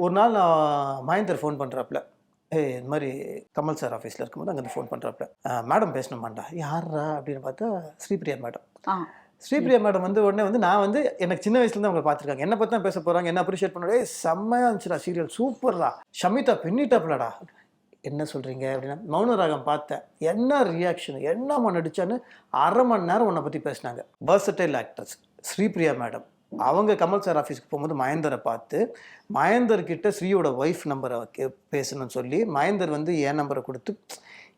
ஒரு நாள் நான் மகேந்தர் ஃபோன் பண்ணுறாப்புல, இந்த மாதிரி கமல் சார் ஆஃபீஸில் இருக்கும்போது அங்கேருந்து ஃபோன் பண்ணுறாப்புல, மேடம் பேசணுமாண்டா. யாரா அப்படின்னு பார்த்தா ஸ்ரீபிரியா மேடம். ஸ்ரீபிரியா மேடம் வந்து உடனே வந்து நான் வந்து எனக்கு சின்ன வயசுலேருந்து அவங்க பார்த்துருக்காங்க. என்ன பற்றி தான் பேச போகிறாங்க, என்ன அப்ரிஷியேட் பண்ணுறேன். செம்மையாக இருந்துச்சுடா சீரியல், சூப்பர்டா, ஷமிதா பின்னிட்டாப்லடா. என்ன சொல்கிறீங்க அப்படின்னா, மௌனராகம் பார்த்தேன். என்ன ரியாக்ஷன், என்னம்மா நடிச்சான்னு 1/2 மணி நேரம் உன்னை பற்றி பேசினாங்க. Versatile actress Sripriya madam. அவங்க கமல் சார் ஆஃபீஸ்க்கு போகும்போது மகேந்தரை பார்த்து, மகேந்தர் கிட்ட ஸ்ரீயோட ஒய்ஃப் நம்பரை பேசணும்னு சொல்லி மகேந்தர் வந்து என் நம்பரை கொடுத்து,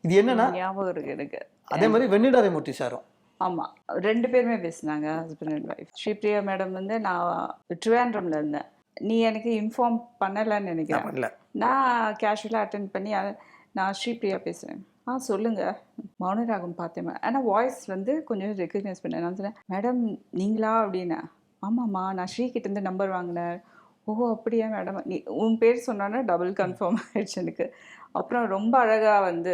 இது என்னன்னா ஞாபகம் இருக்கு எனக்கு. அதே மாதிரி வெண்ணிடாரைமூர்த்தி சாரும். ஆமாம், 2 பேருமே பேசினாங்க, husband and wife. Sripriya madam வந்து நான் ட்ரிவாண்ட்ரமில் இருந்தேன். நீ எனக்கு இன்ஃபார்ம் பண்ணலைன்னு நினைக்கிறேன். நான் கேஷுவலாக அட்டென்ட் பண்ணி நான் ஸ்ரீபிரியா பேசுகிறேன். சொல்லுங்கள், மௌனராகம் பார்த்தேன். ஆனால் வாய்ஸ் வந்து கொஞ்சம் ரெக்கக்னைஸ் பண்ணேன். நான் சொன்னேன், மேடம் நீங்களா அப்படின்னா. ஆமாம்மா, நான் ஸ்ரீகிட்டேருந்து நம்பர் வாங்கினேன். ஓ அப்படியா மேடம், நீ உன் பேர் சொன்னோன்னா டபுள் கன்ஃபார்ம் ஆயிடுச்சு எனக்கு. அப்புறம் ரொம்ப அழகாக வந்து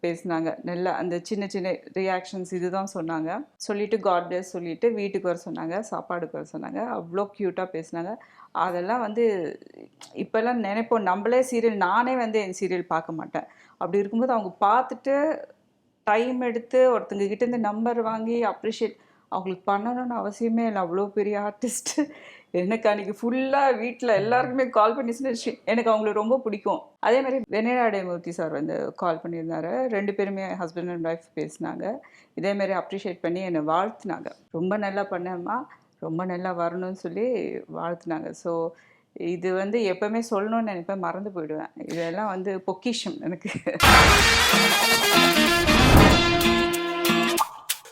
பேசினாங்க. நல்லா அந்த சின்ன சின்ன ரியாக்ஷன்ஸ் இதுதான் சொன்னாங்க. சொல்லிவிட்டு காட் பிளெஸ் சொல்லிவிட்டு வீட்டுக்கு வர சொன்னாங்க, சாப்பாடுக்கு வர சொன்னாங்க. அவ்வளோ க்யூட்டாக பேசினாங்க. அதெல்லாம் வந்து இப்போல்லாம் நினைப்போம், நம்மளே சீரியல், நானே வந்து என் சீரியல் பார்க்க மாட்டேன். அப்படி இருக்கும்போது அவங்க பார்த்துட்டு டைம் எடுத்து ஒருத்தங்க கிட்டேருந்து நம்பர் வாங்கி அப்ரிஷியேட் அவங்களுக்கு பண்ணணும்னு அவசியமே இல்லை. அவ்வளோ பெரிய ஆர்டிஸ்ட்டு. எனக்கு அன்றைக்கி ஃபுல்லாக வீட்டில் எல்லாருக்குமே கால் பண்ணி சொன்னிச்சு. எனக்கு அவங்கள ரொம்ப பிடிக்கும். அதே மாதிரி வெண்ணிடாரைமூர்த்தி சார் வந்து கால் பண்ணியிருந்தாரு. 2 பேருமே ஹஸ்பண்ட் அண்ட் ஒய்ஃப் பேசினாங்க. இதேமாரி அப்ரிஷியேட் பண்ணி என்னை வாழ்த்துனாங்க. ரொம்ப நல்லா பண்ணேம்மா, ரொம்ப நல்லா வரணும்னு சொல்லி வாழ்த்துனாங்க. ஸோ இது வந்து எப்போவுமே சொல்லணும்னு நினைப்பேன், மறந்து போயிடுவேன். இதெல்லாம் வந்து பொக்கிஷம் எனக்கு.